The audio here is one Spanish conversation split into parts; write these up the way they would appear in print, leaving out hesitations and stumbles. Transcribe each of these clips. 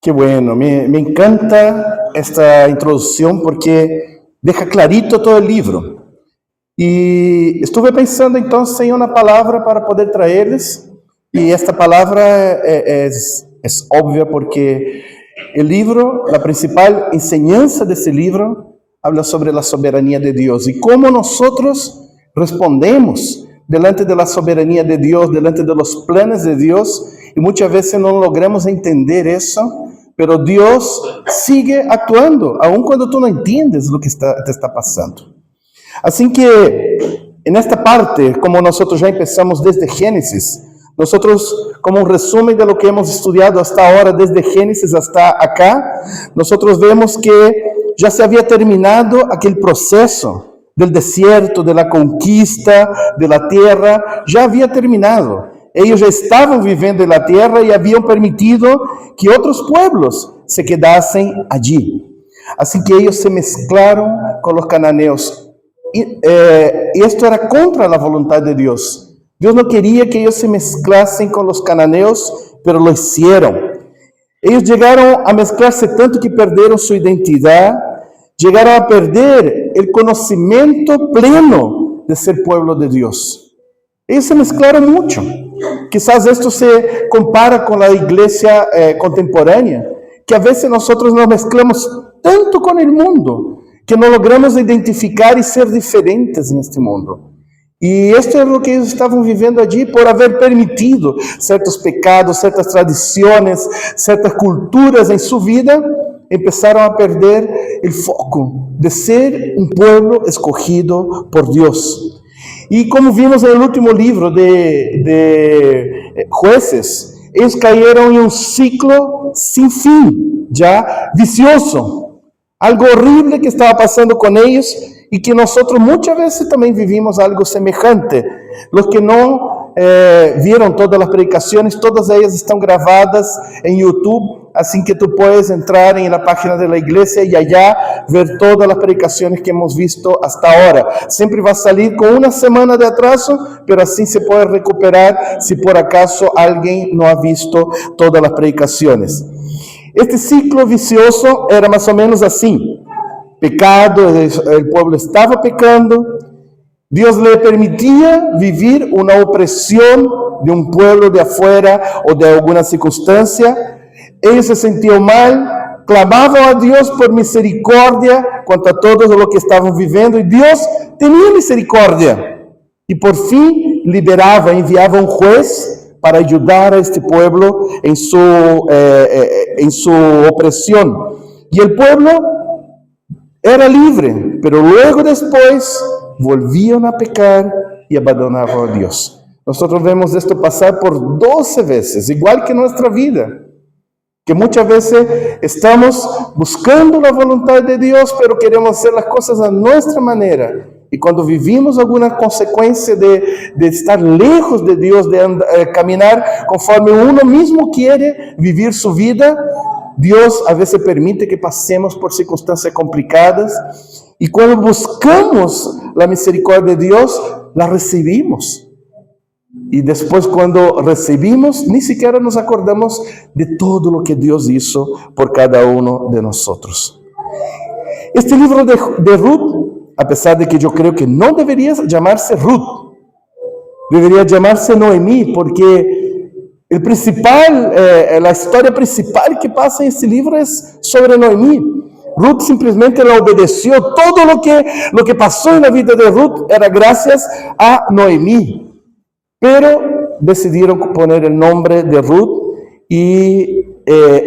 Qué bueno, me encanta esta introducción porque deja clarito todo el libro. Y estuve pensando entonces en una palabra para poder traerles, y esta palabra es obvia porque el libro, la principal enseñanza de ese libro, habla sobre la soberanía de Dios y cómo nosotros respondemos delante de la soberanía de Dios, delante de los planes de Dios, y muchas veces no logramos entender eso, pero Dios sigue actuando, aun cuando tú no entiendes lo que te está pasando. Así que en esta parte, como nosotros ya empezamos desde Génesis, nosotros, como un resumen de lo que hemos estudiado hasta ahora, desde Génesis hasta acá, nosotros vemos que ya se había terminado aquel proceso del desierto, de la conquista de la tierra, ya había terminado. Ellos ya estaban viviendo en la tierra y habían permitido que otros pueblos se quedasen allí. Así que ellos se mezclaron con los cananeos. Y esto era contra la voluntad de Dios. Dios no quería que ellos se mezclasen con los cananeos, pero lo hicieron. Ellos llegaron a mezclarse tanto que perdieron su identidad, llegaron a perder el conocimiento pleno de ser pueblo de Dios. Ellos se mezclaron mucho. Quizás esto se compara con la iglesia contemporánea, que a veces nosotros nos mezclamos tanto con el mundo, que no logramos identificar y ser diferentes en este mundo. Y esto es lo que ellos estaban viviendo allí por haber permitido ciertos pecados, ciertas tradiciones, ciertas culturas en su vida. Empezaron a perder el foco de ser un pueblo escogido por Dios. Y como vimos en el último libro de Jueces, ellos cayeron en un ciclo sin fin, ya vicioso. Algo horrible que estaba pasando con ellos y que nosotros muchas veces también vivimos algo semejante. Los que no vieron todas las predicaciones, todas ellas están grabadas en YouTube, así que tú puedes entrar en la página de la iglesia y allá ver todas las predicaciones que hemos visto hasta ahora. Siempre va a salir con una semana de atraso, pero así se puede recuperar si por acaso alguien no ha visto todas las predicaciones. Este ciclo vicioso era más o menos así. Pecado, el pueblo estaba pecando, Dios le permitía vivir una opresión de un pueblo de afuera o de alguna circunstancia. Ellos se sentían mal, clamaban a Dios por misericordia cuanto a todo lo que estaban viviendo, y Dios tenía misericordia. Y por fin liberaba, enviaba un juez para ayudar a este pueblo en su opresión. Y el pueblo era libre, pero luego después volvían a pecar y abandonaban a Dios. Nosotros vemos esto pasar por 12 veces, igual que nuestra vida, que muchas veces estamos buscando la voluntad de Dios, pero queremos hacer las cosas a nuestra manera. Y cuando vivimos alguna consecuencia de estar lejos de Dios, de caminar conforme uno mismo quiere vivir su vida, Dios a veces permite que pasemos por circunstancias complicadas, y cuando buscamos la misericordia de Dios, la recibimos. Y después, cuando recibimos, ni siquiera nos acordamos de todo lo que Dios hizo por cada uno de nosotros. Este libro de Ruth, a pesar de que yo creo que no debería llamarse Ruth, debería llamarse Noemí, porque la historia principal que pasa en este libro es sobre Noemí. Ruth simplemente la obedeció. Todo lo que pasó en la vida de Ruth era gracias a Noemí. Pero decidieron poner el nombre de Ruth y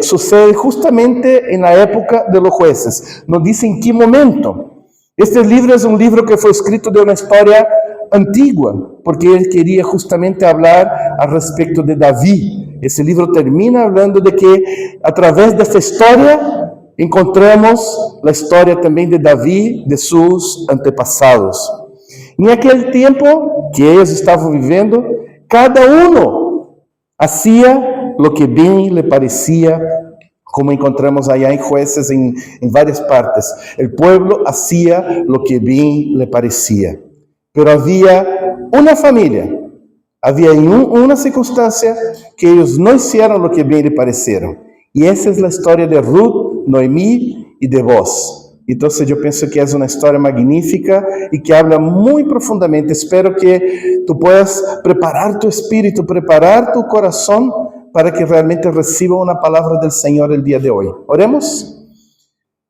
sucede justamente en la época de los jueces. No dice en qué momento. Este libro es un libro que fue escrito de una historia antigua, porque él quería justamente hablar al respecto de David. Ese libro termina hablando de que a través de esta historia encontramos la historia también de David, de sus antepasados. En aquel tiempo que ellos estaban viviendo, cada uno hacía lo que bien le parecía, como encontramos allá en Jueces en varias partes. El pueblo hacía lo que bien le parecía. Pero había una familia, Había una circunstancia que ellos no hicieron lo que bien le parecieron. Y esa es la historia de Ruth, Noemí y de Boaz. Entonces yo pienso que es una historia magnífica y que habla muy profundamente. Espero que tú puedas preparar tu espíritu, preparar tu corazón para que realmente reciba una palabra del Señor el día de hoy. Oremos.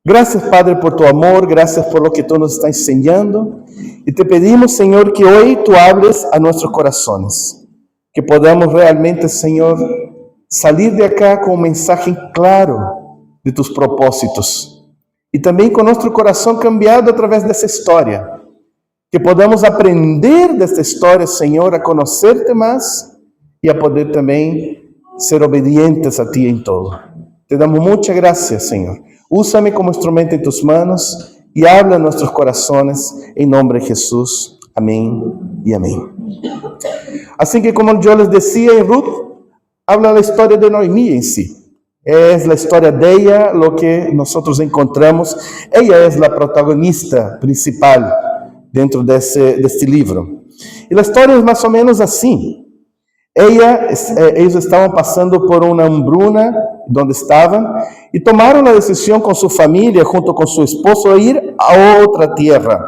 Gracias, Padre, por tu amor, gracias por lo que tú nos estás enseñando. Y te pedimos, Señor, que hoy tú hables a nuestros corazones. Que podamos realmente, Señor, salir de acá con un mensaje claro de tus propósitos. Y también con nuestro corazón cambiado a través de esa historia. Que podamos aprender de esta historia, Señor, a conocerte más y a poder también ser obedientes a ti en todo. Te damos muchas gracias, Señor. Úsame como instrumento en tus manos y habla en nuestros corazones en nombre de Jesús. Amén y amén. Así que como yo les decía en Ruth, habla la historia de Noemí en sí. Es la historia de ella lo que nosotros encontramos. Ella es la protagonista principal dentro de este libro. Y la historia es más o menos así. Ellos estaban pasando por una hambruna donde estaban y tomaron la decisión con su familia, junto con su esposo, de ir a otra tierra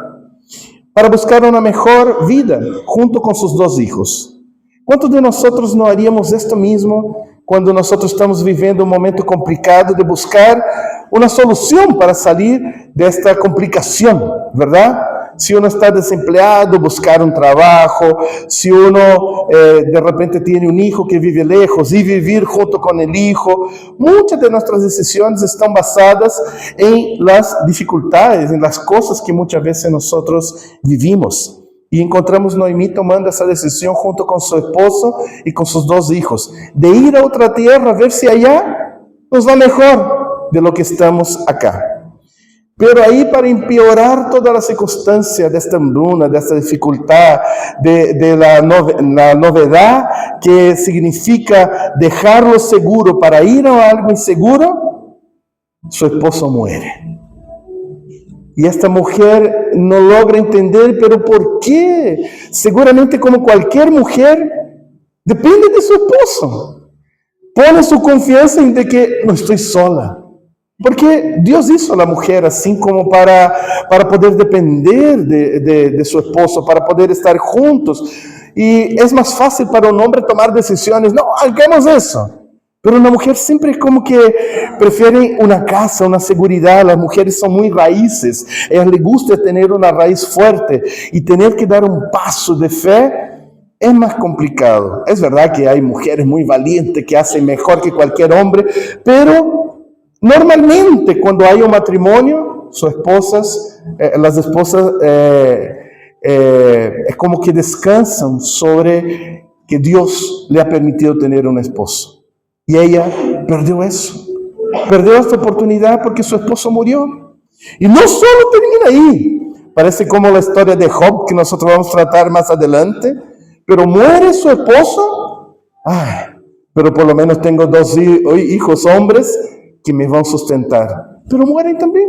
para buscar una mejor vida junto con sus dos hijos. ¿Cuántos de nosotros no haríamos esto mismo cuando nosotros estamos viviendo un momento complicado de buscar una solución para salir de esta complicación, verdad? Si uno está desempleado, buscar un trabajo. Si uno de repente tiene un hijo que vive lejos y vivir junto con el hijo. Muchas de nuestras decisiones están basadas en las dificultades, en las cosas que muchas veces nosotros vivimos. Y encontramos Noemí tomando esa decisión junto con su esposo y con sus dos hijos, de ir a otra tierra a ver si allá nos va mejor de lo que estamos acá. Pero ahí, para empeorar toda la circunstancia de esta hambruna, de esta dificultad, de la novedad que significa dejarlo seguro para ir a algo inseguro, su esposo muere. Y esta mujer no logra entender, pero ¿por qué? Seguramente, como cualquier mujer, depende de su esposo. Pone su confianza en de que no estoy sola. Porque Dios hizo a la mujer así como para poder depender de su esposo, para poder estar juntos. Y es más fácil para un hombre tomar decisiones. No, hagamos eso. Pero una mujer siempre como que prefiere una casa, una seguridad. Las mujeres son muy raíces. A ellas les gusta tener una raíz fuerte. Y tener que dar un paso de fe es más complicado. Es verdad que hay mujeres muy valientes que hacen mejor que cualquier hombre, pero normalmente cuando hay un matrimonio, las esposas es como que descansan sobre que Dios le ha permitido tener un esposo. Y ella perdió eso. Perdió esta oportunidad porque su esposo murió. Y no solo termina ahí. Parece como la historia de Job, que nosotros vamos a tratar más adelante. Pero muere su esposo. Ay, pero por lo menos tengo dos hijos hombres que me van a sustentar. Pero mueren también.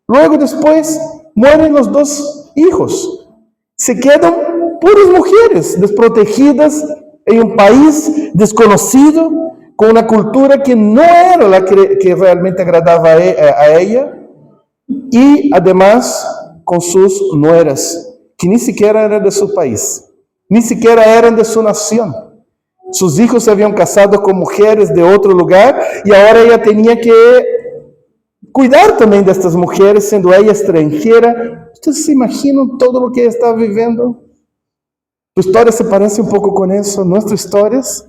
Luego después mueren los dos hijos. Se quedan puras mujeres desprotegidas en un país desconocido, con una cultura que no era la que realmente agradaba a ella, y además con sus nueras, que ni siquiera eran de su país, ni siquiera eran de su nación. Sus hijos se habían casado con mujeres de otro lugar y ahora ella tenía que cuidar también de estas mujeres, siendo ella extranjera. ¿Ustedes se imaginan todo lo que ella estaba viviendo? ¿Tu historia se parece un poco con eso? ¿Nuestras historias?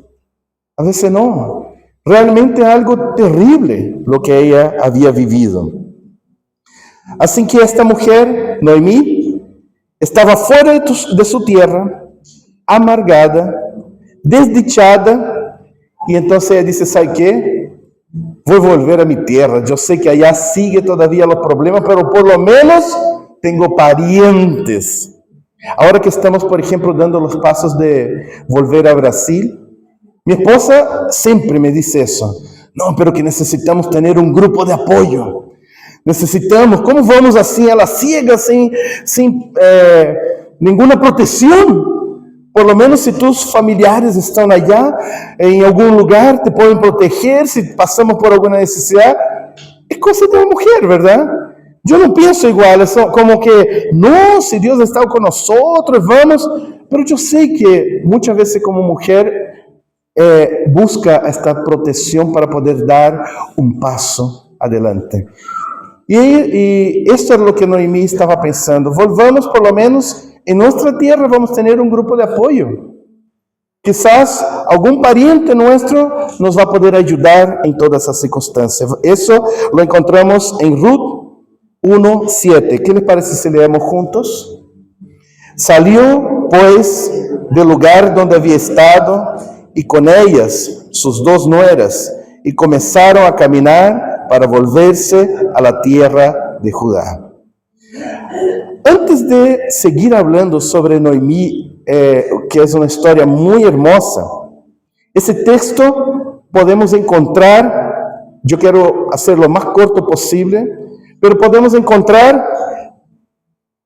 A veces no. Realmente algo terrible lo que ella había vivido. Así que esta mujer, Noemí, estaba fuera de su tierra, amargada, desdichada, y entonces ella dice, ¿sabe qué? Voy a volver a mi tierra. Yo sé que allá sigue todavía los problemas, pero por lo menos tengo parientes. Ahora que estamos, por ejemplo, dando los pasos de volver a Brasil, mi esposa siempre me dice eso. No, pero que necesitamos tener un grupo de apoyo. Necesitamos, ¿cómo vamos así a la ciega sin ninguna protección? Por lo menos si tus familiares están allá, en algún lugar, te pueden proteger si pasamos por alguna necesidad. Es cosa de una mujer, ¿verdad? Yo no pienso igual, es como que, no, si Dios ha estado con nosotros, vamos. Pero yo sé que muchas veces como mujer busca esta protección para poder dar un paso adelante. Y esto es lo que Noemí estaba pensando. Volvamos por lo menos, en nuestra tierra vamos a tener un grupo de apoyo. Quizás algún pariente nuestro nos va a poder ayudar en todas esas circunstancias. Eso lo encontramos en Ruth 1:7. ¿Qué les parece si leemos juntos? Salió pues del lugar donde había estado y con ellas sus 2 nueras y comenzaron a caminar para volverse a la tierra de Judá. Antes de seguir hablando sobre Noemí, que es una historia muy hermosa, ese texto podemos encontrar, yo quiero hacerlo lo más corto posible, pero podemos encontrar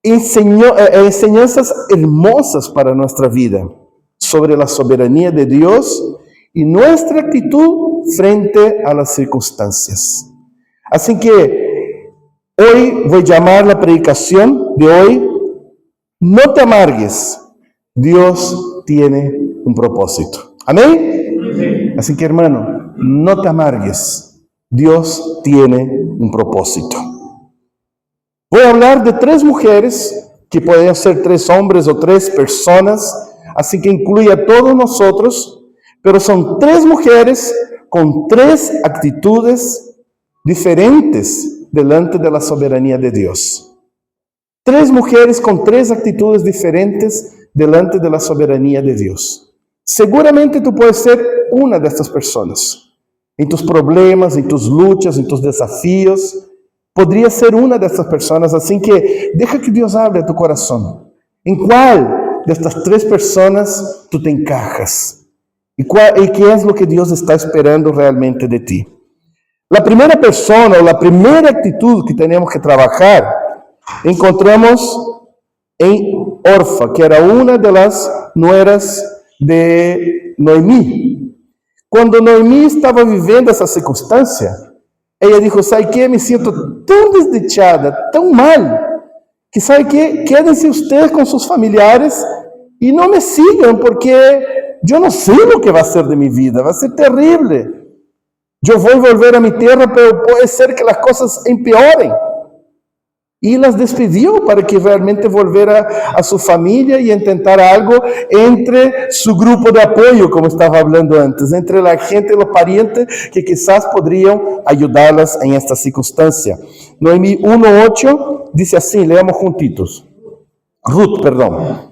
enseñanzas hermosas para nuestra vida sobre la soberanía de Dios y nuestra actitud frente a las circunstancias. Así que hoy voy a llamar la predicación de hoy, no te amargues, Dios tiene un propósito. ¿Amén? Así que hermano, no te amargues, Dios tiene un propósito. Voy a hablar de 3 mujeres, que pueden ser 3 hombres o 3 personas, así que incluye a todos nosotros, pero son 3 mujeres con 3 actitudes diferentes delante de la soberanía de Dios. 3 mujeres con 3 actitudes diferentes delante de la soberanía de Dios. Seguramente tú puedes ser una de estas personas. En tus problemas, en tus luchas, en tus desafíos, podría ser una de estas personas. Así que deja que Dios hable a tu corazón. ¿En cuál de estas 3 personas tú te encajas? ¿Y qué es lo que Dios está esperando realmente de ti? La primera persona o la primera actitud que tenemos que trabajar, encontramos en Orfa, que era una de las nueras de Noemí. Cuando Noemí estaba viviendo esa circunstancia, ella dijo, ¿sabe qué? Me siento tan desdichada, tan mal, que ¿sabe qué? Quédense ustedes con sus familiares y no me sigan, porque yo no sé lo que va a ser de mi vida, va a ser terrible. Yo voy a volver a mi tierra, pero puede ser que las cosas empeoren. Y las despidió para que realmente volviera a su familia y intentara algo entre su grupo de apoyo, como estaba hablando antes, entre la gente, los parientes que quizás podrían ayudarlas en esta circunstancia. Noemí 1:8 dice así, leamos juntitos. Ruth, perdón.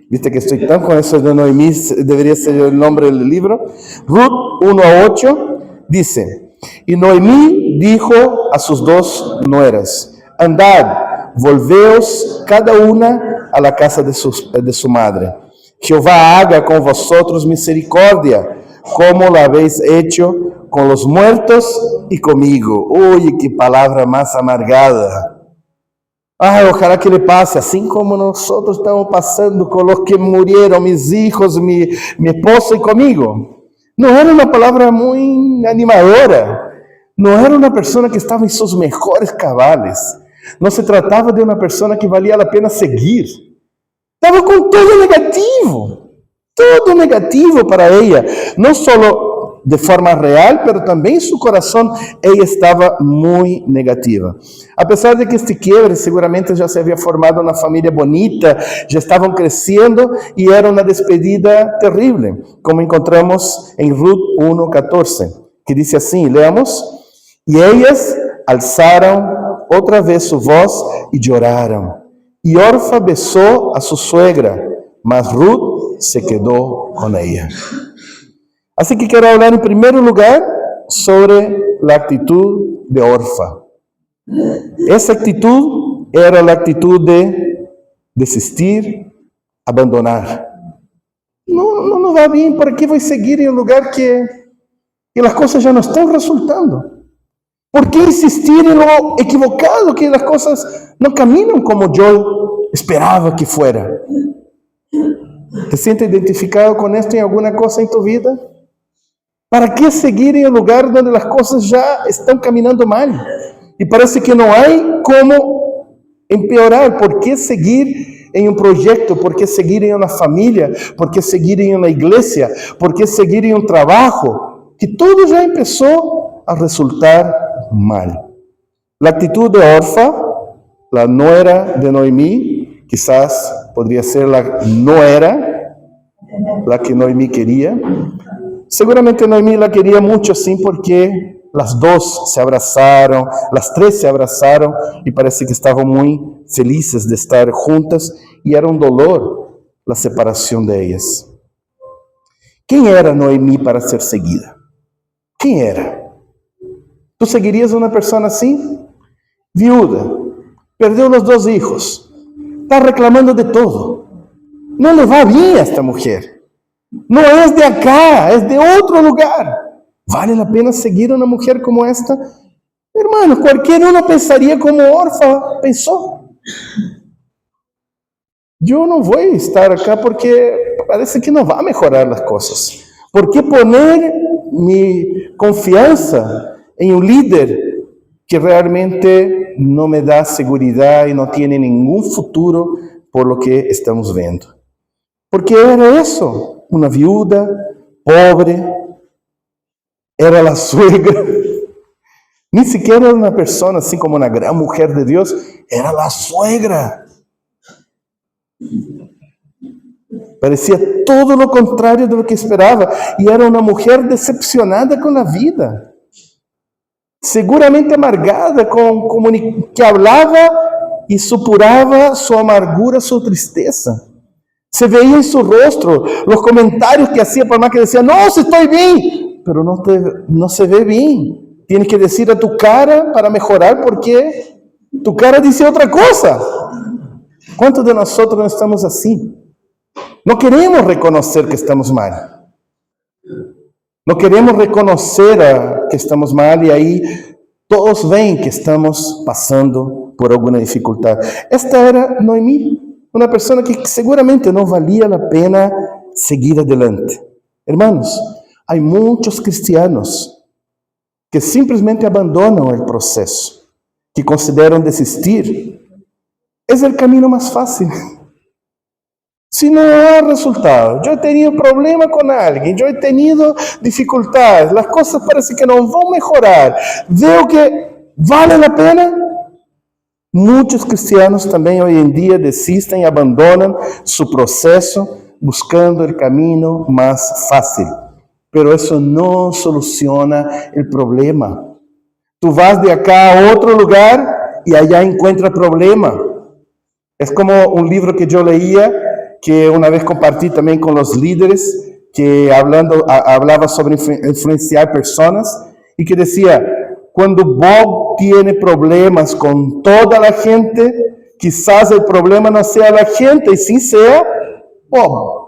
Viste que estoy tan con eso de Noemí, debería ser el nombre del libro. Ruth 1:8 dice, y Noemí dijo a sus 2 nueras, andad, volveos cada una a la casa de su madre. Jehová haga con vosotros misericordia, como lo habéis hecho con los muertos y conmigo. Oye, qué palabra más amargada. Ay, ojalá que le pase, así como nosotros estamos pasando con los que murieron, mis hijos, mi esposa y conmigo. No era una palabra muy animadora. No era una persona que estaba en sus mejores cabales. No se trataba de una persona que valía la pena seguir. Estaba con todo negativo para ella. No solo de forma real, pero también en su corazón ella estaba muy negativa. A pesar de que este quiebre seguramente ya se había formado una familia bonita, ya estaban creciendo y era una despedida terrible, como encontramos en Ruth 1:14, que dice así, leamos, y ellas alzaron otra vez su voz y lloraron. Y Orfa besó a su suegra, mas Ruth se quedó con ella. Así que quiero hablar en primer lugar sobre la actitud de Orfa. Esa actitud era la actitud de desistir, abandonar. No va bien, ¿para qué voy a seguir en un lugar que las cosas ya no están resultando? ¿Por qué insistir en lo equivocado, que las cosas no caminan como yo esperaba que fuera? ¿Te sientes identificado con esto en alguna cosa en tu vida? ¿Para qué seguir en el lugar donde las cosas ya están caminando mal? Y parece que no hay cómo empeorar. ¿Por qué seguir en un proyecto? ¿Por qué seguir en una familia? ¿Por qué seguir en una iglesia? ¿Por qué seguir en un trabajo? Que todo ya empezó a resultar mal. La actitud de Orfa, la nuera de Noemí, quizás podría ser la nuera, la que Noemí quería. Seguramente Noemí la quería mucho, sí, porque las dos se abrazaron, las tres se abrazaron y parece que estaban muy felices de estar juntas y era un dolor la separación de ellas. ¿Quién era Noemí para ser seguida? ¿Quién era? ¿Tú seguirías a una persona así? Viuda, perdió los 2 hijos, está reclamando de todo. No le va bien a esta mujer. No es de acá, es de otro lugar. ¿Vale la pena seguir a una mujer como esta? Hermanos, cualquier uno pensaría como Orfa pensó. Yo no voy a estar acá porque parece que no va a mejorar las cosas. ¿Por qué poner mi confianza en un líder que realmente no me da seguridad y no tiene ningún futuro por lo que estamos viendo? Porque era eso, una viuda, pobre, era la suegra. Ni siquiera era una persona así como una gran mujer de Dios, era la suegra. Parecía todo lo contrario de lo que esperaba y era una mujer decepcionada con la vida. Seguramente amargada, que hablaba y supuraba su amargura, su tristeza. Se veía en su rostro los comentarios que hacía, por más que decía, no, si estoy bien, pero no se ve bien. Tienes que decir a tu cara para mejorar porque tu cara dice otra cosa. ¿Cuántos de nosotros no estamos así? No queremos reconocer que estamos mal. No queremos reconocer que estamos mal y ahí todos ven que estamos pasando por alguna dificultad. Esta era Noemí. Una persona que seguramente no valía la pena seguir adelante. Hermanos, hay muchos cristianos que simplesmente abandonan el proceso, que consideran desistir. Es el camino más fácil. Si no hay resultado, yo he tenido problemas con alguien, yo he tenido dificultades, las cosas parece que no van a mejorar, veo que vale la pena. Muchos cristianos también hoy en día desisten y abandonan su proceso buscando el camino más fácil. Pero eso no soluciona el problema. Tú vas de acá a otro lugar y allá encuentras problema. Es como un libro que yo leía, que una vez compartí también con los líderes, que hablaba sobre influenciar personas, y que decía, cuando Bob tiene problemas con toda la gente, quizás el problema no sea la gente, y sí sea Bob.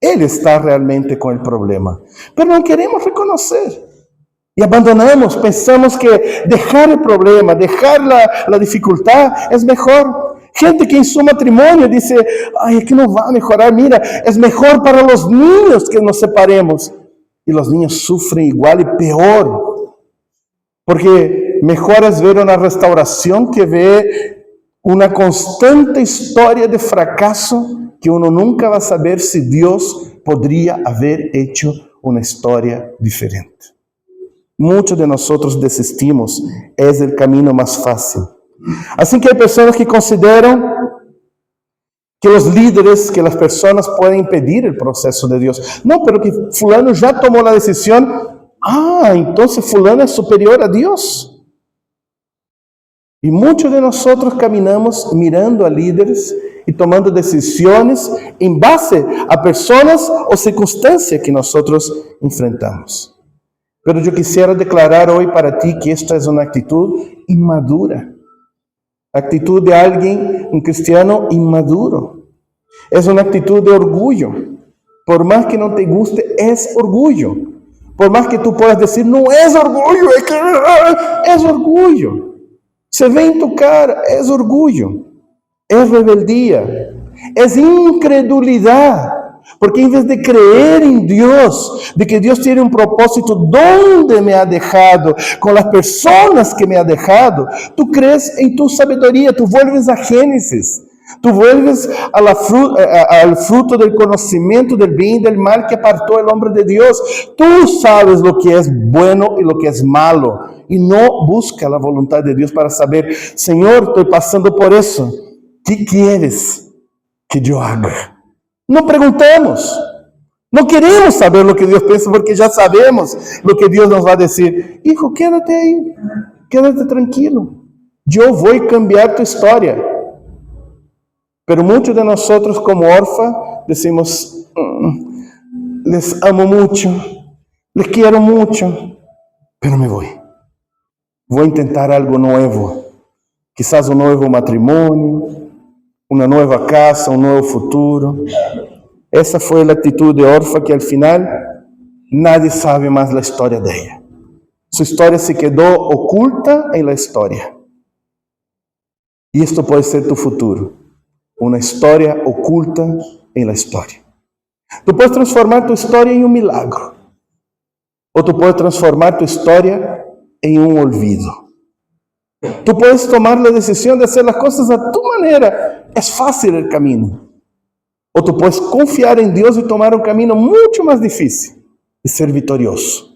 Él está realmente con el problema. Pero no queremos reconocer. Y abandonamos, pensamos que dejar el problema, dejar la dificultad es mejor. Gente que en su matrimonio dice, ay, es que no va a mejorar, mira, es mejor para los niños que nos separemos. Y los niños sufren igual y peor. Porque mejor es ver una restauración que ver una constante historia de fracaso que uno nunca va a saber si Dios podría haber hecho una historia diferente. Muchos de nosotros desistimos, es el camino más fácil. Así que hay personas que consideran que los líderes, que las personas pueden impedir el proceso de Dios. No, pero que fulano ya tomó la decisión, entonces fulano es superior a Dios. Y muchos de nosotros caminamos mirando a líderes y tomando decisiones en base a personas o circunstancias que nosotros enfrentamos. Pero yo quisiera declarar hoy para ti que esta es una actitud inmadura. Actitud de alguien, un cristiano inmaduro. Es una actitud de orgullo. Por más que no te guste, es orgullo. Por más que tú puedas decir, no es orgullo, es orgullo. Se ve en tu cara, es orgullo. Es rebeldía. Es incredulidad. Porque en vez de creer en Dios, de que Dios tiene un propósito donde me ha dejado, con las personas que me ha dejado, tú crees en tu sabiduría, tú vuelves a Génesis, tú vuelves al fruto del conocimiento del bien y del mal que apartó el hombre de Dios. Tú sabes lo que es bueno y lo que es malo, y no busca la voluntad de Dios para saber, Señor, estoy pasando por eso, ¿qué quieres que yo haga? No preguntamos, no queremos saber lo que Dios piensa porque ya sabemos lo que Dios nos va a decir. Hijo, quédate ahí, quédate tranquilo. Yo voy a cambiar tu historia. Pero muchos de nosotros como Orfa decimos, les amo mucho, les quiero mucho, pero me voy. Voy a intentar algo nuevo. Quizás un nuevo matrimonio, una nueva casa, un nuevo futuro. Esa fue la actitud de Orfa, que al final nadie sabe más la historia de ella. Su historia se quedó oculta en la historia. Y esto puede ser tu futuro. Una historia oculta en la historia. Tú puedes transformar tu historia en un milagro. O tú puedes transformar tu historia en un olvido. Tú puedes tomar la decisión de hacer las cosas a tu manera. Es fácil el camino. O tú puedes confiar en Dios y tomar un camino mucho más difícil y ser victorioso.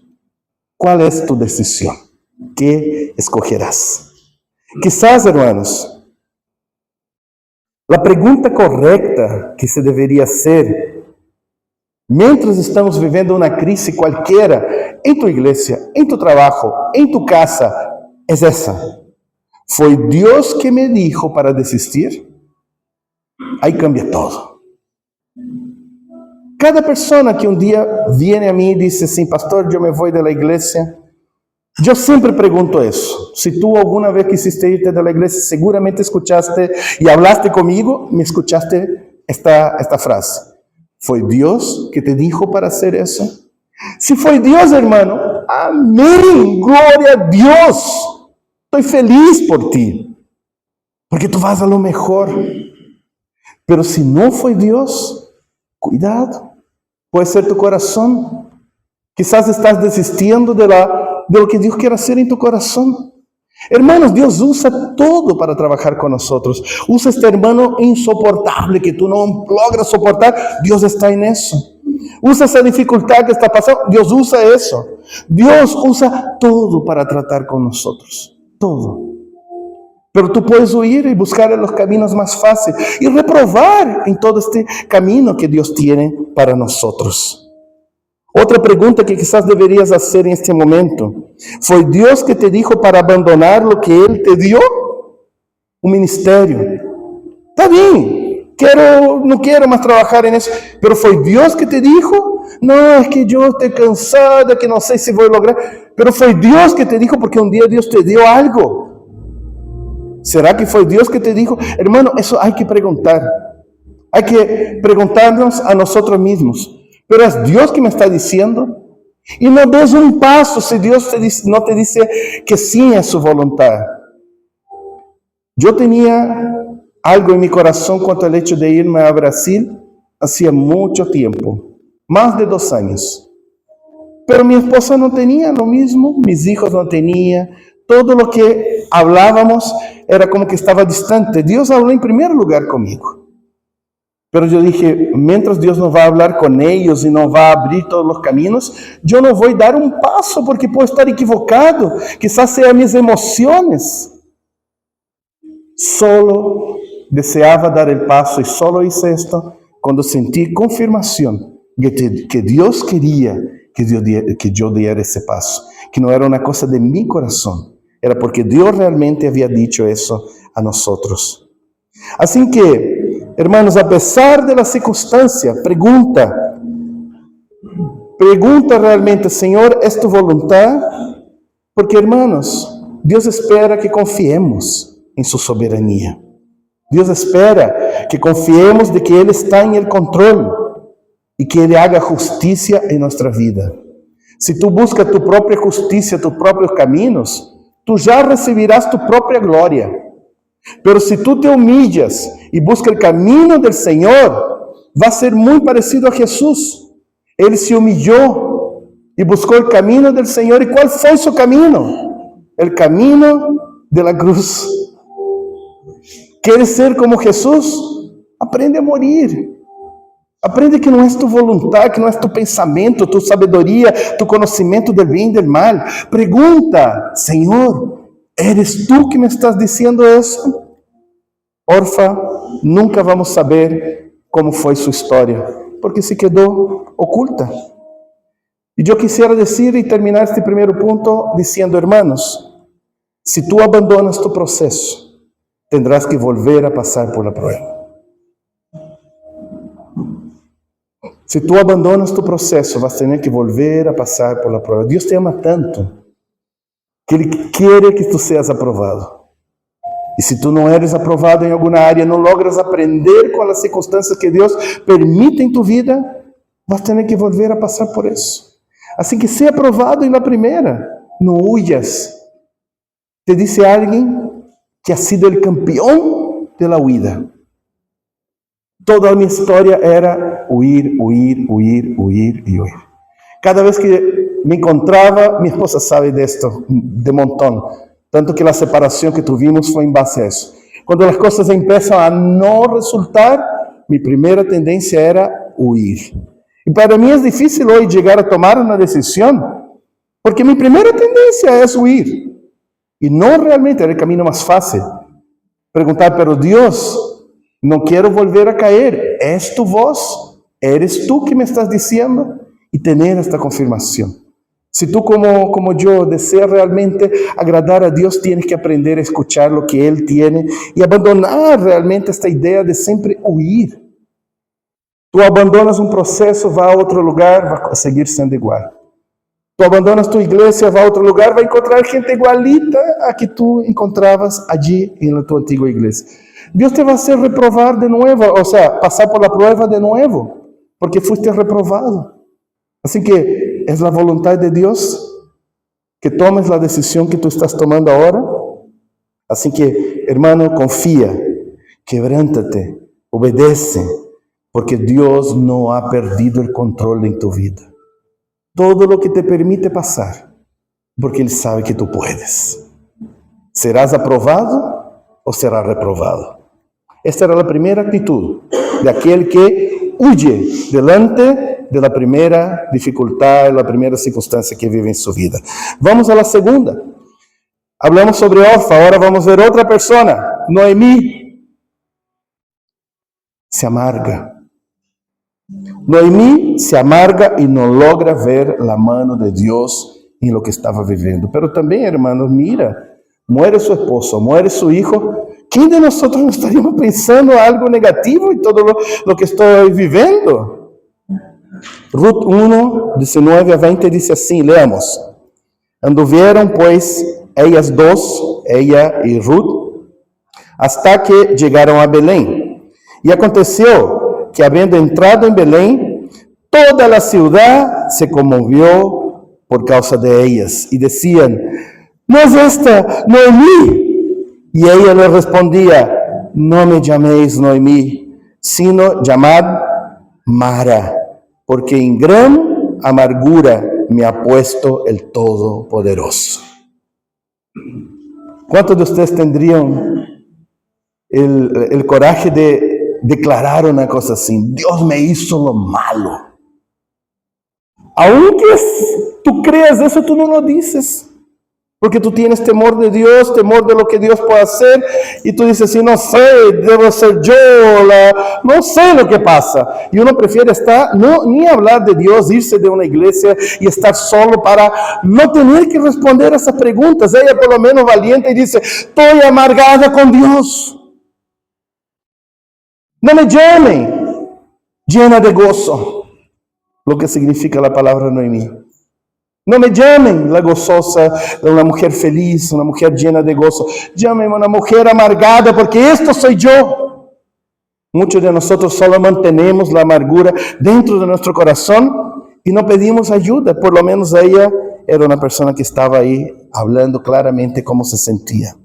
¿Cuál es tu decisión? ¿Qué escogerás? Quizás, hermanos, la pregunta correcta que se debería hacer mientras estamos viviendo una crisis cualquiera en tu iglesia, en tu trabajo, en tu casa, es esa. ¿Fue Dios que me dijo para desistir? Ahí cambia todo. Cada persona que un día viene a mí y dice, sí, pastor, yo me voy de la iglesia, yo siempre pregunto eso. Si tú alguna vez quisiste irte de la iglesia, seguramente escuchaste y hablaste conmigo, me escuchaste esta frase. ¿Fue Dios que te dijo para hacer eso? Si fue Dios, hermano, amén, gloria a Dios. Estoy feliz por ti, porque tú vas a lo mejor. Pero si no fue Dios, cuidado. Puede ser tu corazón. Quizás estás desistiendo de lo que Dios quiere hacer en tu corazón. Hermanos, Dios usa todo para trabajar con nosotros. Usa este hermano insoportable que tú no logras soportar. Dios está en eso. Usa esa dificultad que está pasando. Dios usa eso. Dios usa todo para tratar con nosotros. Todo. Pero tú puedes huir y buscar los caminos más fáciles y reprobar en todo este camino que Dios tiene para nosotros. Otra pregunta que quizás deberías hacer en este momento. ¿Fue Dios que te dijo para abandonar lo que Él te dio? Un ministerio. Está bien, no quiero más trabajar en eso. Pero ¿fue Dios que te dijo? No, es que yo estoy cansada, que no sé si voy a lograr. Pero fue Dios que te dijo porque un día Dios te dio algo. ¿Será que fue Dios que te dijo? Hermano, eso hay que preguntar. Hay que preguntarnos a nosotros mismos. ¿Pero es Dios que me está diciendo? Y no des un paso si Dios no te dice que sí es su voluntad. Yo tenía algo en mi corazón cuanto al hecho de irme a Brasil hacía mucho tiempo, más de 2 años. Pero mi esposa no tenía lo mismo, mis hijos no tenían. Todo lo que hablábamos era como que estaba distante. Dios habló en primer lugar conmigo. Pero yo dije, mientras Dios no va a hablar con ellos y no va a abrir todos los caminos, yo no voy a dar un paso porque puedo estar equivocado. Quizás sean mis emociones. Solo deseaba dar el paso y solo hice esto cuando sentí confirmación que Dios quería que yo diera ese paso. Que no era una cosa de mi corazón. Era porque Dios realmente había dicho eso a nosotros. Así que, hermanos, a pesar de la circunstancia, pregunta realmente, Señor, ¿es tu voluntad? Porque, hermanos, Dios espera que confiemos en su soberanía. Dios espera que confiemos de que Él está en el control y que Él haga justicia en nuestra vida. Si tú buscas tu propia justicia, tus propios caminos, tú ya recibirás tu propia gloria. Pero si tú te humillas y buscas el camino del Señor, va a ser muy parecido a Jesús. Él se humilló y buscó el camino del Señor. ¿Y cuál fue su camino? El camino de la cruz. ¿Quieres ser como Jesús? Aprende a morir. Aprende que não é tu voluntad, que não é tu pensamento, tu sabedoria, tu conhecimento del bien y del mal. Pregunta, Senhor, ¿eres tú que me estás diciendo eso? Orfa, nunca vamos saber como foi sua história, porque se quedou oculta. E eu quisiera decir e terminar este primeiro ponto diciendo, hermanos, se tu abandonas tu processo, tendrás que volver a passar por la prueba. Se tu abandonas tu processo, vas a tener que volver a passar por la prueba. Deus te ama tanto que Ele quer que tu seas aprovado. E se tu não eres aprovado em alguma área, não logras aprender com as circunstâncias que Deus permite em tu vida, vas a tener que volver a passar por isso. Assim que seja aprovado na primeira, não huyas. Te disse alguém que ha sido o campeão de la huida. Toda a minha história era huir. Cada vez que me encontrava, minha esposa sabe disto, de montão. Tanto que a separação que tuvimos foi em base a isso. Quando as coisas começam a não resultar, minha primeira tendência era huir. E para mim é difícil hoje chegar a tomar uma decisão, porque minha primeira tendência é huir. E não realmente era o caminho mais fácil. Perguntar, pero Deus, não quero volver a cair. ¿Es tu voz? ¿Eres tú que me estás diciendo? Y tener esta confirmación. Si tú como yo deseas realmente agradar a Dios, tienes que aprender a escuchar lo que Él tiene y abandonar realmente esta idea de siempre huir. Tú abandonas un proceso, va a otro lugar, va a seguir siendo igual. Tú abandonas tu iglesia, va a otro lugar, va a encontrar gente igualita a que tú encontrabas allí en tu antigua iglesia. Dios te va a hacer reprobar de nuevo, o sea, pasar por la prueba de nuevo, porque fuiste reprobado. Así que es la voluntad de Dios que tomes la decisión que tú estás tomando ahora. Así que, hermano, confía, quebrántate, obedece, porque Dios no ha perdido el control en tu vida. Todo lo que te permite pasar, porque Él sabe que tú puedes. ¿Serás aprobado o serás reprobado? Esta era la primera actitud de aquel que huye delante de la primera dificultad, la primera circunstancia que vive en su vida. Vamos a la segunda. Hablamos sobre Orfa, ahora vamos a ver otra persona, Noemí. Se amarga. Noemí se amarga y no logra ver la mano de Dios en lo que estaba viviendo. Pero también, hermanos, mira, muere su esposo, muere su hijo. ¿Quién de nosotros no estaríamos pensando algo negativo en todo lo que estoy viviendo? Ruth 1, 19 a 20 dice así, leamos. Anduvieron pues ellas dos, ella y Ruth, hasta que llegaron a Belén. Y aconteció que habiendo entrado en Belén, toda la ciudad se conmovió por causa de ellas. Y decían, ¿no es esta Noemí? Y ella le respondía, no me llaméis Noemí, sino llamad Mara, porque en gran amargura me ha puesto el Todopoderoso. ¿Cuántos de ustedes tendrían el coraje de declarar una cosa así? Dios me hizo lo malo. Aunque tú creas eso, tú no lo dices. Porque tú tienes temor de Dios, temor de lo que Dios puede hacer, y tú dices, sí, no sé, debo ser yo, no sé lo que pasa. Y uno prefiere ni hablar de Dios, irse de una iglesia y estar solo para no tener que responder a esas preguntas. Ella por lo menos valiente y dice, estoy amargada con Dios. No me llamen llena de gozo, lo que significa la palabra Noemí. No me llamen la gozosa, una mujer feliz, una mujer llena de gozo. Llámenme una mujer amargada, porque esto soy yo. Muchos de nosotros solo mantenemos la amargura dentro de nuestro corazón y no pedimos ayuda. Por lo menos ella era una persona que estaba ahí hablando claramente cómo se sentía.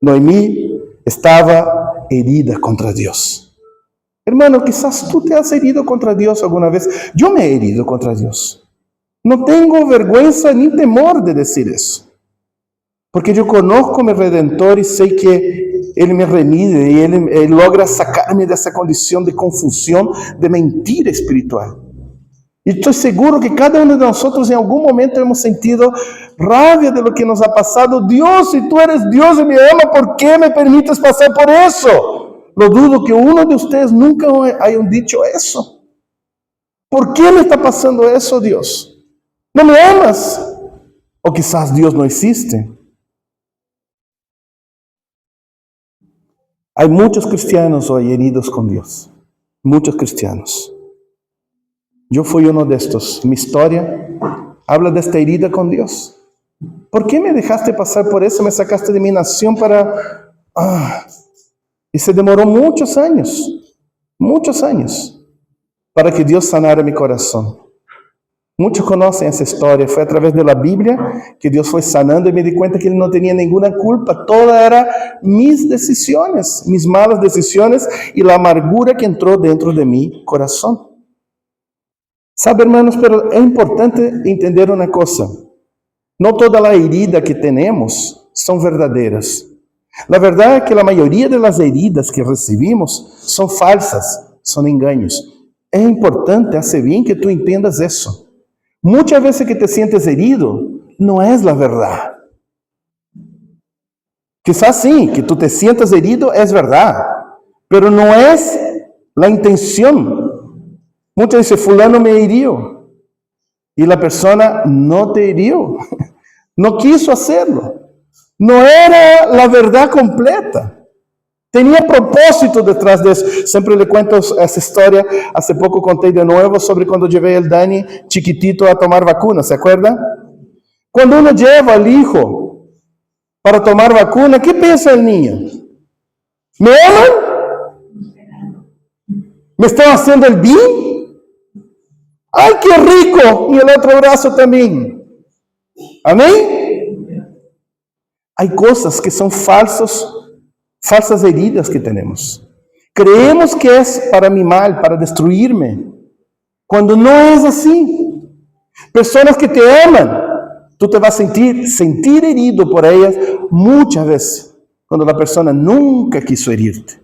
Noemí estaba herida contra Dios. Hermano, quizás tú te has herido contra Dios alguna vez. Yo me he herido contra Dios. No tengo vergüenza ni temor de decir eso. Porque yo conozco a mi Redentor y sé que Él me remide y Él logra sacarme de esa condición de confusión, de mentira espiritual. Y estoy seguro que cada uno de nosotros en algún momento hemos sentido rabia de lo que nos ha pasado. Dios, si tú eres Dios y me amas, ¿por qué me permites pasar por eso? Lo dudo que uno de ustedes nunca hayan dicho eso. ¿Por qué me está pasando eso, Dios? ¿No me amas? O quizás Dios no existe. Hay muchos cristianos hoy heridos con Dios. Muchos cristianos. Yo fui uno de estos. Mi historia habla de esta herida con Dios. ¿Por qué me dejaste pasar por eso? Me sacaste de mi nación para... Y se demoró muchos años, para que Dios sanara mi corazón. Muchos conocen esa historia. Fue a través de la Biblia que Dios fue sanando y me di cuenta que Él no tenía ninguna culpa. Toda era mis decisiones, mis malas decisiones y la amargura que entró dentro de mi corazón. Sabe, hermanos, pero es importante entender una cosa. No toda la herida que tenemos son verdaderas. La verdad es que la mayoría de las heridas que recibimos son falsas, son engaños. Es importante, hace bien que tú entiendas eso. Muchas veces que te sientes herido, no es la verdad. Quizás sí, que tú te sientas herido es verdad, pero no es la intención. Muchos dicen, fulano me hirió. Y la persona no te hirió. No quiso hacerlo. No era la verdad completa. Tenía propósito detrás de eso. Siempre le cuento esa historia. Hace poco conté de nuevo sobre cuando llevé al Dani chiquitito a tomar vacuna. ¿Se acuerdan? Cuando uno lleva al hijo para tomar vacuna, ¿qué piensa el niño? ¿Me aman? ¿Me están haciendo el bien? ¡Ay, qué rico! Y el otro brazo también. ¿Amén? Hay cosas que son falsas heridas que tenemos. Creemos que es para mi mal, para destruirme, cuando no es así. Personas que te aman, tú te vas a sentir herido por ellas muchas veces, cuando la persona nunca quiso herirte.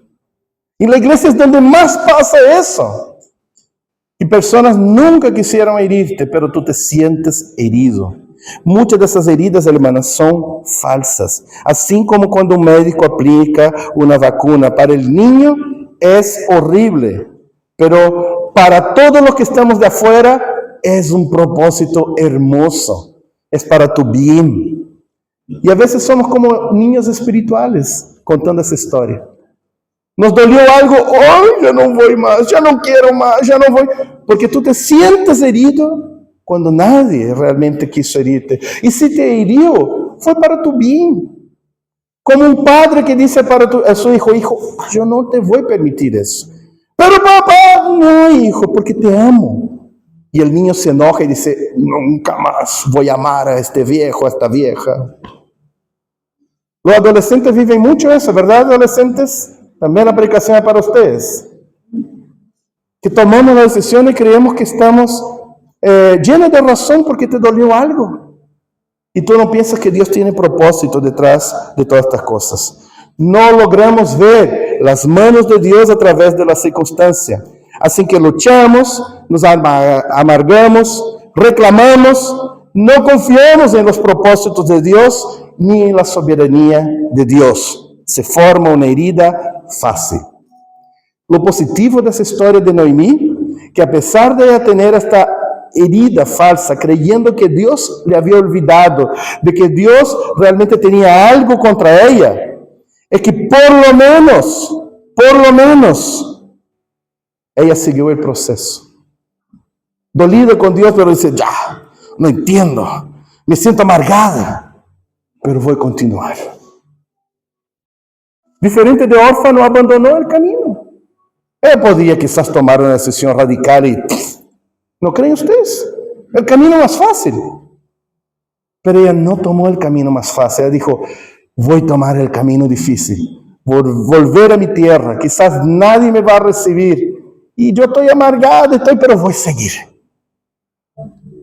Y la iglesia es donde más pasa eso. Y personas nunca quisieron herirte, pero tú te sientes herido. Muchas de esas heridas, hermanas, son falsas. Así como cuando un médico aplica una vacuna para el niño, es horrible. Pero para todos los que estamos de afuera, es un propósito hermoso. Es para tu bien. Y a veces somos como niños espirituales contando esa historia. Nos dolió algo, ¡ay, ya no voy más, ya no quiero más, ya no voy! Porque tú te sientes herido cuando nadie realmente quiso herirte. Y si te hirió, fue para tu bien. Como un padre que dice a su hijo, hijo, yo no te voy a permitir eso. Pero papá, no, hijo, porque te amo. Y el niño se enoja y dice, nunca más voy a amar a este viejo, a esta vieja. Los adolescentes viven mucho eso, ¿verdad, adolescentes? También la predicación es para ustedes. Que tomamos la decisión y creemos que estamos llenos de razón porque te dolió algo. Y tú no piensas que Dios tiene propósito detrás de todas estas cosas. No logramos ver las manos de Dios a través de la circunstancia. Así que luchamos, nos amargamos, reclamamos, no confiamos en los propósitos de Dios ni en la soberanía de Dios. Se forma una herida fácil. Lo positivo de esa historia de Noemí, que a pesar de ella tener esta herida falsa, creyendo que Dios le había olvidado, de que Dios realmente tenía algo contra ella, es que por lo menos, ella siguió el proceso. Dolida con Dios, pero dice, ya, no entiendo, me siento amargada, pero voy a continuar. Diferente de Órfano, abandonó el camino. Ella podía quizás tomar una decisión radical y, ¿no creen ustedes? El camino más fácil. Pero ella no tomó el camino más fácil. Ella dijo, voy a tomar el camino difícil. Volver a mi tierra. Quizás nadie me va a recibir. y yo estoy amargado, pero voy a seguir.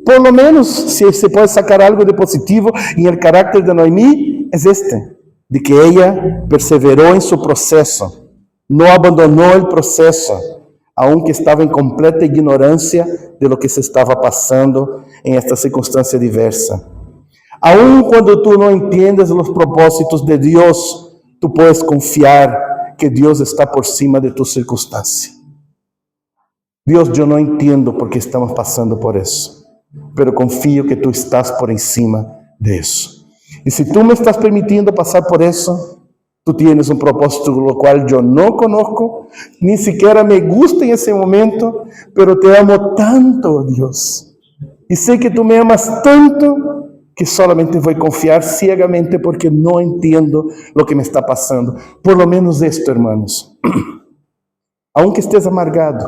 Por lo menos, si se puede sacar algo de positivo en el carácter de Noemí, es de que ella perseveró en su proceso, no abandonó el proceso, aunque estaba en completa ignorancia de lo que se estaba pasando en esta circunstancia diversa. Aun cuando tú no entiendes los propósitos de Dios, tú puedes confiar que Dios está por cima de tu circunstancia. Dios, yo no entiendo por qué estamos pasando por eso, pero confío que tú estás por encima de eso. Y si tú me estás permitiendo pasar por eso, tú tienes un propósito lo cual yo no conozco, ni siquiera me gusta en ese momento, pero te amo tanto, Dios. Y sé que tú me amas tanto que solamente voy a confiar ciegamente porque no entiendo lo que me está pasando. Por lo menos esto, hermanos. Aunque estés amargado,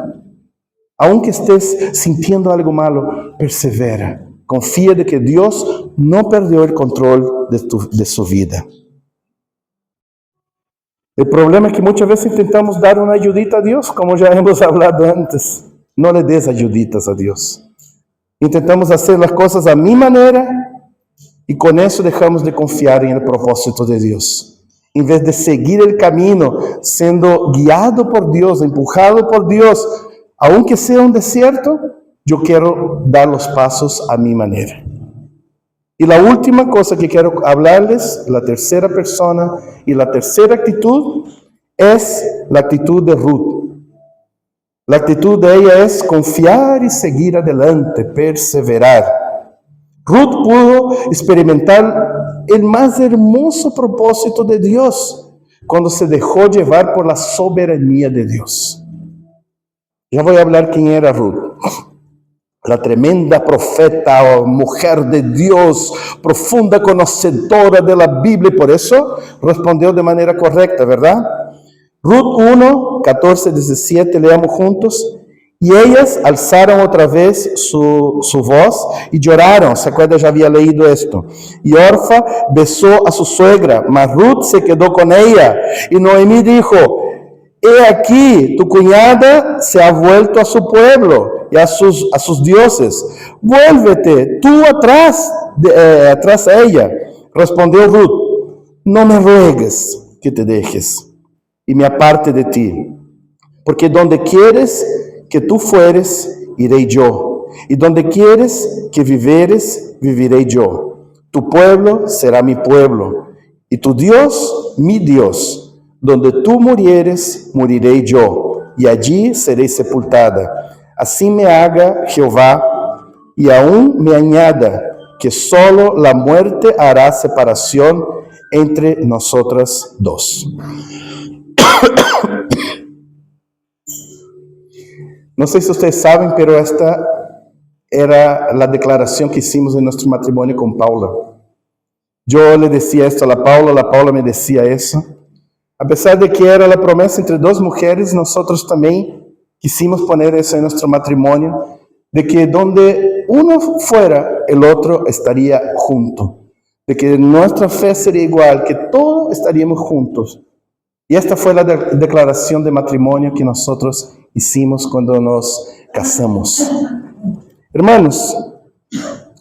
aunque estés sintiendo algo malo, persevera. Confía de que Dios no perdió el control de su vida. El problema es que muchas veces intentamos dar una ayudita a Dios, como ya hemos hablado antes. No le des ayuditas a Dios. Intentamos hacer las cosas a mi manera y con eso dejamos de confiar en el propósito de Dios. En vez de seguir el camino, siendo guiado por Dios, empujado por Dios, aunque sea un desierto, yo quiero dar los pasos a mi manera. Y la última cosa que quiero hablarles, la tercera persona y la tercera actitud, es la actitud de Ruth. La actitud de ella es confiar y seguir adelante, perseverar. Ruth pudo experimentar el más hermoso propósito de Dios cuando se dejó llevar por la soberanía de Dios. Ya voy a hablar quién era Ruth. La tremenda profeta o mujer de Dios, profunda conocedora de la Biblia, y por eso respondió de manera correcta, ¿verdad? Ruth 1, 14, 17, leamos juntos. Y ellas alzaron otra vez su voz y lloraron. ¿Se acuerda? Ya había leído esto. Y Orfa besó a su suegra, mas Ruth se quedó con ella. Y Noemí dijo: he aquí, tu cuñada se ha vuelto a su pueblo y a sus dioses. Vuélvete tú atrás a ella. Respondió Ruth: no me ruegues que te dejes y me aparte de ti, porque donde quieres que tú fueres, iré yo, y donde quieres que viveres, viviré yo. Tu pueblo será mi pueblo, y tu Dios, mi Dios. Donde tú murieres, moriré yo, y allí seré sepultada. Así me haga Jehová, y aún me añada, que solo la muerte hará separación entre nosotras dos. No sé si ustedes saben, pero esta era la declaración que hicimos en nuestro matrimonio con Paula. Yo le decía esto a la Paula me decía eso. A pesar de que era la promesa entre dos mujeres, nosotros también quisimos poner eso en nuestro matrimonio, de que donde uno fuera, el otro estaría junto, de que nuestra fe sería igual, que todos estaríamos juntos. Y esta fue la declaración de matrimonio que nosotros hicimos cuando nos casamos. Hermanos,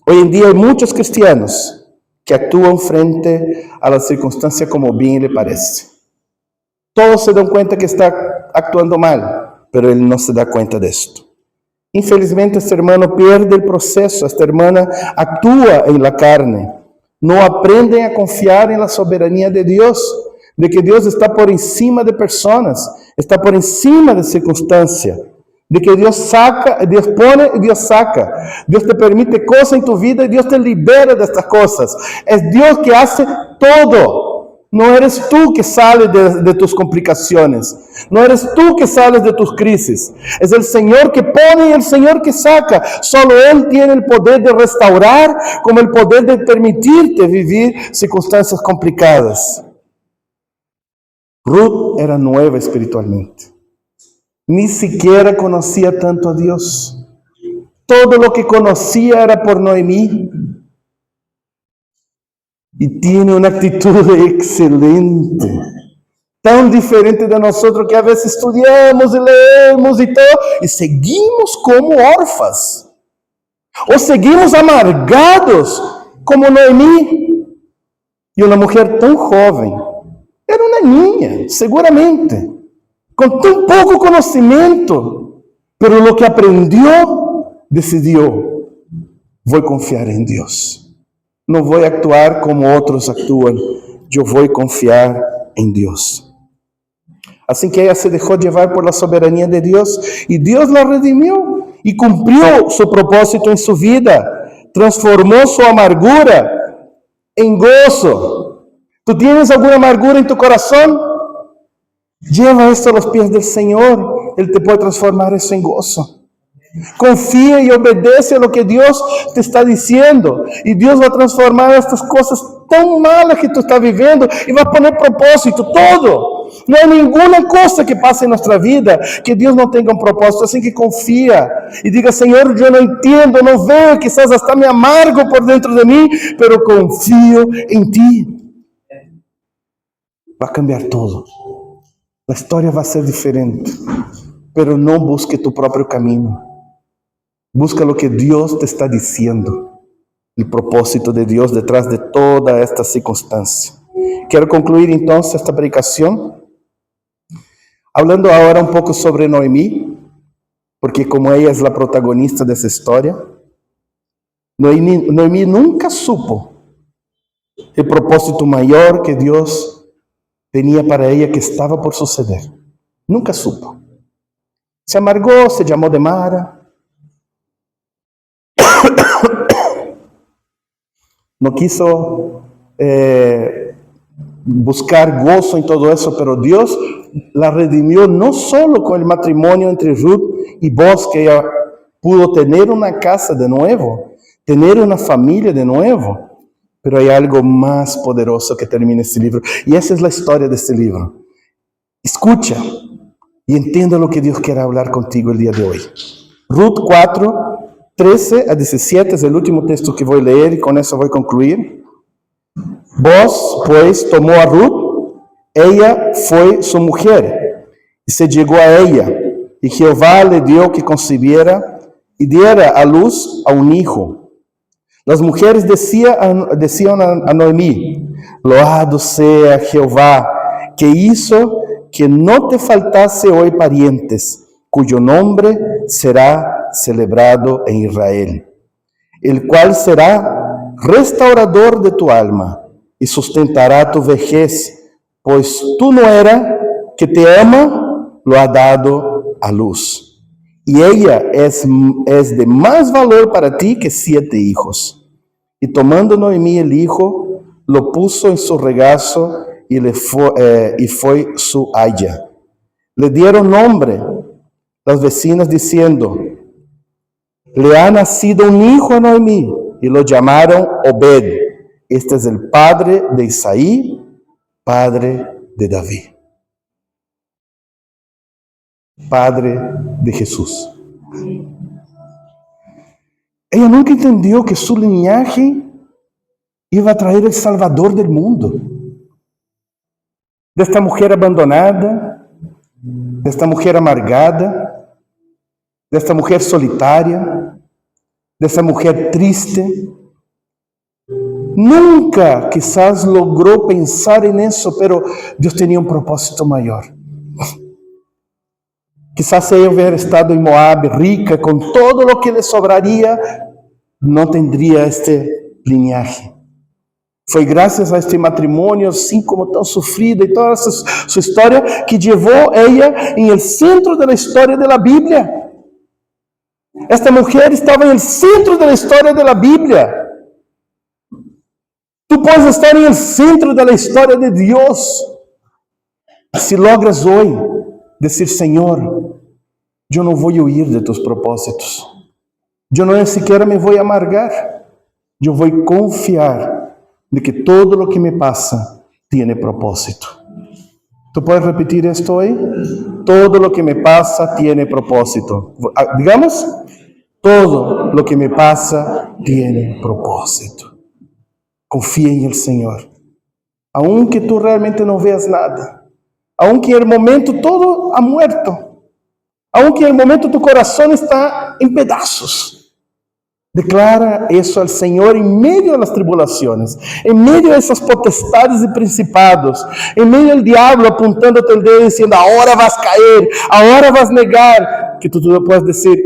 hoy en día hay muchos cristianos que actúan frente a la circunstancia como bien le parece. Todos se dan cuenta que está actuando mal, pero él no se da cuenta de esto. Infelizmente, este hermano pierde el proceso, esta hermana actúa en la carne. No aprenden a confiar en la soberanía de Dios, de que Dios está por encima de personas, está por encima de circunstancias, de que Dios saca, Dios pone y Dios saca. Dios te permite cosas en tu vida y Dios te libera de estas cosas. Es Dios que hace todo. No eres tú que sales de tus complicaciones. No eres tú que sales de tus crisis. Es el Señor que pone y el Señor que saca. Solo Él tiene el poder de restaurar, como el poder de permitirte vivir circunstancias complicadas. Ruth era nueva espiritualmente. Ni siquiera conocía tanto a Dios. Todo lo que conocía era por Noemí. Y tiene una actitud excelente. Tan diferente de nosotros que a veces estudiamos y leemos y todo, y seguimos como órfãs. O seguimos amargados como Noemí. Y una mujer tan joven, era una niña, seguramente, con tan poco conocimiento, pero lo que aprendió, decidió, voy a confiar en Dios. No voy a actuar como otros actúan, yo voy a confiar en Dios. Así que ella se dejó llevar por la soberanía de Dios y Dios la redimió y cumplió su propósito en su vida. Transformó su amargura en gozo. ¿Tú tienes alguna amargura en tu corazón? Lleva esto a los pies del Señor. Él te puede transformar eso en gozo. Confía y obedece a lo que Dios te está diciendo. Y Dios va a transformar estas cosas tan malas que tú estás viviendo y va a poner propósito, todo. No hay ninguna cosa que pase en nuestra vida que Dios no tenga un propósito. Así que confía y diga, Señor, yo no entiendo, no veo, quizás hasta me amargo por dentro de mí, pero confío en ti. Va a cambiar todo. La historia va a ser diferente, pero no busque tu propio camino. Busca lo que Dios te está diciendo, el propósito de Dios detrás de toda esta circunstancia. Quiero concluir entonces esta predicación hablando ahora un poco sobre Noemí, porque como ella es la protagonista de esa historia, Noemí nunca supo el propósito mayor que Dios tenía para ella que estaba por suceder. Nunca supo. Se amargó, se llamó de Mara. No quiso buscar gozo en todo eso, pero Dios la redimió no solo con el matrimonio entre Ruth y Boaz, que ella pudo tener una casa de nuevo, tener una familia de nuevo, pero hay algo más poderoso que termina este libro, y esa es la historia de este libro. Escucha y entienda lo que Dios quiere hablar contigo el día de hoy. Ruth 4, 13 a 17 es el último texto que voy a leer y con eso voy a concluir. Boaz, pues, tomó a Ruth, ella fue su mujer, y se llegó a ella, y Jehová le dio que concibiera y diera a luz a un hijo. Las mujeres decían a Noemí, loado sea Jehová, que hizo que no te faltase hoy parientes, cuyo nombre será celebrado en Israel, el cual será restaurador de tu alma y sustentará tu vejez, pues tu nuera que te ama lo ha dado a luz. Y ella es de más valor para ti que 7 hijos. Y tomando Noemí el hijo, lo puso en su regazo y fue su haya. Le dieron nombre las vecinas diciendo, le ha nacido un hijo a Noemí, y lo llamaron Obed. Este es el padre de Isaí, padre de David, padre de Jesús. Ella nunca entendió que su linaje iba a traer el Salvador del mundo. De esta mujer abandonada, de esta mujer amargada, de esta mujer solitária, de esta mujer triste. Nunca quizás logró pensar en eso, pero Dios tenía un propósito mayor. Quizás ella hubiera estado en Moab rica, con todo lo que le sobraría, no tendría este linaje. Fue gracias a este matrimonio, así como tan sufrido y toda su historia, que llevó ella en el centro de la historia de la Biblia. Esta mujer estaba en el centro de la historia de la Biblia. Tú puedes estar en el centro de la historia de Dios. Si logras hoy decir, Señor, yo no voy a huir de tus propósitos. Yo no ni siquiera me voy a amargar. Yo voy a confiar de que todo lo que me pasa tiene propósito. ¿Tú puedes repetir esto hoy? Todo lo que me pasa tiene propósito. Digamos, todo lo que me pasa tiene propósito. Confía en el Señor. Aunque tú realmente no veas nada, aunque en el momento todo ha muerto, aunque en el momento tu corazón está en pedazos. Declara eso al Señor en medio de las tribulaciones, en medio de esas potestades y principados, en medio del diablo apuntándote el dedo diciendo, ahora vas a caer, ahora vas a negar, que tú puedas decir,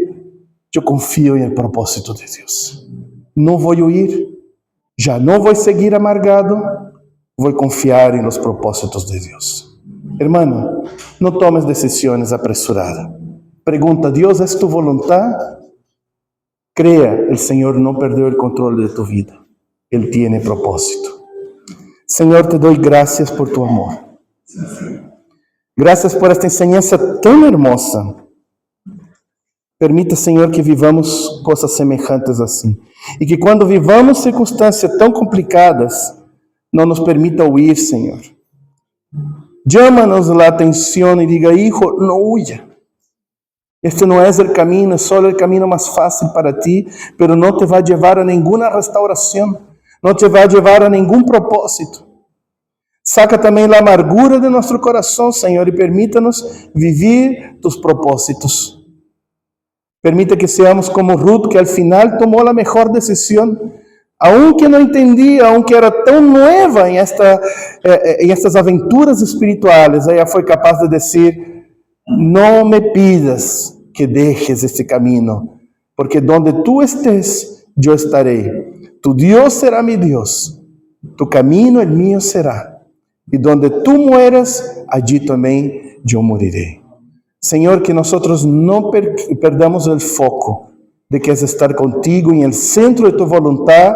yo confío en el propósito de Dios. No voy a huir, ya no voy a seguir amargado, voy a confiar en los propósitos de Dios. Hermano, no tomes decisiones apresuradas. Pregunta, ¿Dios es tu voluntad? Crea, el Señor no perdió el control de tu vida. Él tiene propósito. Señor, te doy gracias por tu amor. Gracias por esta enseñanza tan hermosa. Permita, Señor, que vivamos cosas semejantes así. Y que cuando vivamos circunstancias tan complicadas, no nos permita huir, Señor. Llámanos la atención y diga, hijo, no huya. Este no es el camino, es solo el camino más fácil para ti, pero no te va a llevar a ninguna restauración, no te va a llevar a ningún propósito. Saca también la amargura de nuestro corazón, Señor, y permítanos vivir tus propósitos. Permite que seamos como Ruth, que al final tomó la mejor decisión, aunque no entendía, aunque era tan nueva en estas aventuras espirituales, ella fue capaz de decir, no me pidas que dejes este camino, porque donde tú estés, yo estaré. Tu Dios será mi Dios, tu camino el mío será, y donde tú mueras, allí también yo moriré. Señor, que nosotros no perdamos el foco de que es estar contigo en el centro de tu voluntad,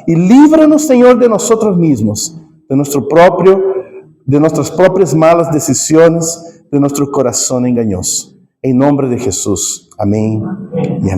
y líbranos, Señor, de nosotros mismos, de nuestras propias malas decisiones, de nuestro corazón engañoso. En nombre de Jesús. Amén y amén.